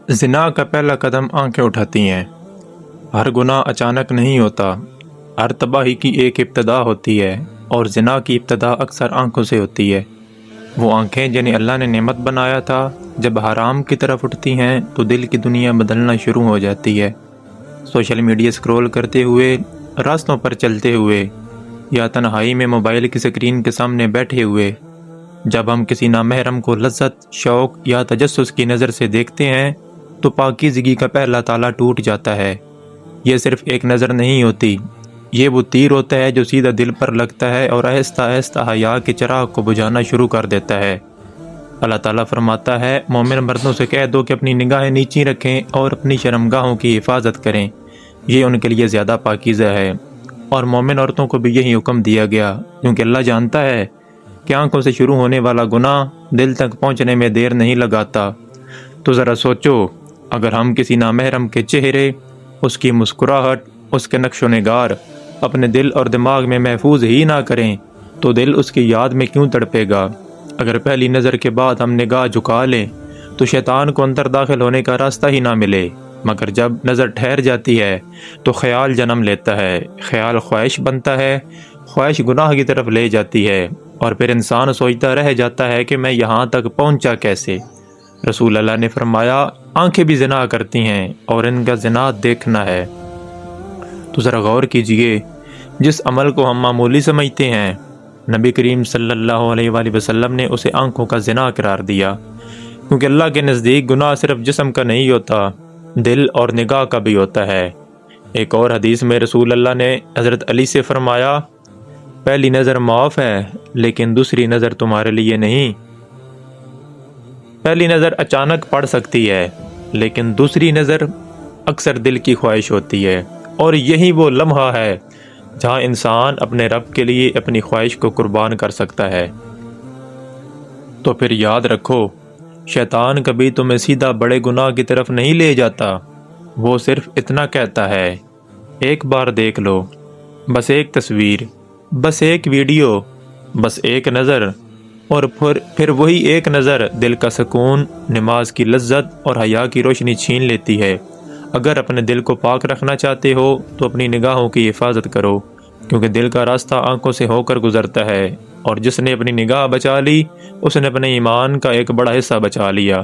زنا کا پہلا قدم آنکھیں اٹھاتی ہیں۔ ہر گناہ اچانک نہیں ہوتا، ہر تباہی کی ایک ابتدا ہوتی ہے، اور زنا کی ابتدا اکثر آنکھوں سے ہوتی ہے۔ وہ آنکھیں جنہیں اللہ نے نعمت بنایا تھا، جب حرام کی طرف اٹھتی ہیں تو دل کی دنیا بدلنا شروع ہو جاتی ہے۔ سوشل میڈیا سکرول کرتے ہوئے، راستوں پر چلتے ہوئے، یا تنہائی میں موبائل کی سکرین کے سامنے بیٹھے ہوئے، جب ہم کسی نامحرم کو لذت، شوق یا تجسس کی نظر سے دیکھتے ہیں تو پاکیزگی کا پہلا تالا ٹوٹ جاتا ہے۔ یہ صرف ایک نظر نہیں ہوتی، یہ وہ تیر ہوتا ہے جو سیدھا دل پر لگتا ہے اور آہستہ آہستہ حیا کے چراغ کو بجھانا شروع کر دیتا ہے۔ اللہ تعالیٰ فرماتا ہے، مومن مردوں سے کہہ دو کہ اپنی نگاہیں نیچی رکھیں اور اپنی شرمگاہوں کی حفاظت کریں، یہ ان کے لیے زیادہ پاکیزہ ہے۔ اور مومن عورتوں کو بھی یہی حکم دیا گیا، کیونکہ اللہ جانتا ہے کہ آنکھوں سے شروع ہونے والا گناہ دل تک پہنچنے میں دیر نہیں لگاتا۔ تو ذرا سوچو، اگر ہم کسی نامحرم کے چہرے، اس کی مسکراہٹ، اس کے نقش و نگار اپنے دل اور دماغ میں محفوظ ہی نہ کریں تو دل اس کی یاد میں کیوں تڑپے گا؟ اگر پہلی نظر کے بعد ہم نگاہ جھکا لیں تو شیطان کو اندر داخل ہونے کا راستہ ہی نہ ملے، مگر جب نظر ٹھہر جاتی ہے تو خیال جنم لیتا ہے، خیال خواہش بنتا ہے، خواہش گناہ کی طرف لے جاتی ہے، اور پھر انسان سوچتا رہ جاتا ہے کہ میں یہاں تک پہنچا کیسے۔ رسول اللہ نے فرمایا، آنکھیں بھی زنا کرتی ہیں اور ان کا زنا دیکھنا ہے۔ تو ذرا غور کیجئے، جس عمل کو ہم معمولی سمجھتے ہیں، نبی کریم صلی اللہ علیہ وآلہ وسلم نے اسے آنکھوں کا زنا قرار دیا، کیونکہ اللہ کے نزدیک گناہ صرف جسم کا نہیں ہوتا، دل اور نگاہ کا بھی ہوتا ہے۔ ایک اور حدیث میں رسول اللہ نے حضرت علی سے فرمایا، پہلی نظر معاف ہے لیکن دوسری نظر تمہارے لیے نہیں۔ پہلی نظر اچانک پڑ سکتی ہے، لیکن دوسری نظر اکثر دل کی خواہش ہوتی ہے، اور یہی وہ لمحہ ہے جہاں انسان اپنے رب کے لیے اپنی خواہش کو قربان کر سکتا ہے۔ تو پھر یاد رکھو، شیطان کبھی تمہیں سیدھا بڑے گناہ کی طرف نہیں لے جاتا، وہ صرف اتنا کہتا ہے، ایک بار دیکھ لو، بس ایک تصویر، بس ایک ویڈیو، بس ایک نظر، اور پھر وہی ایک نظر دل کا سکون، نماز کی لذت اور حیا کی روشنی چھین لیتی ہے۔ اگر اپنے دل کو پاک رکھنا چاہتے ہو تو اپنی نگاہوں کی حفاظت کرو، کیونکہ دل کا راستہ آنکھوں سے ہو کر گزرتا ہے، اور جس نے اپنی نگاہ بچا لی، اس نے اپنے ایمان کا ایک بڑا حصہ بچا لیا۔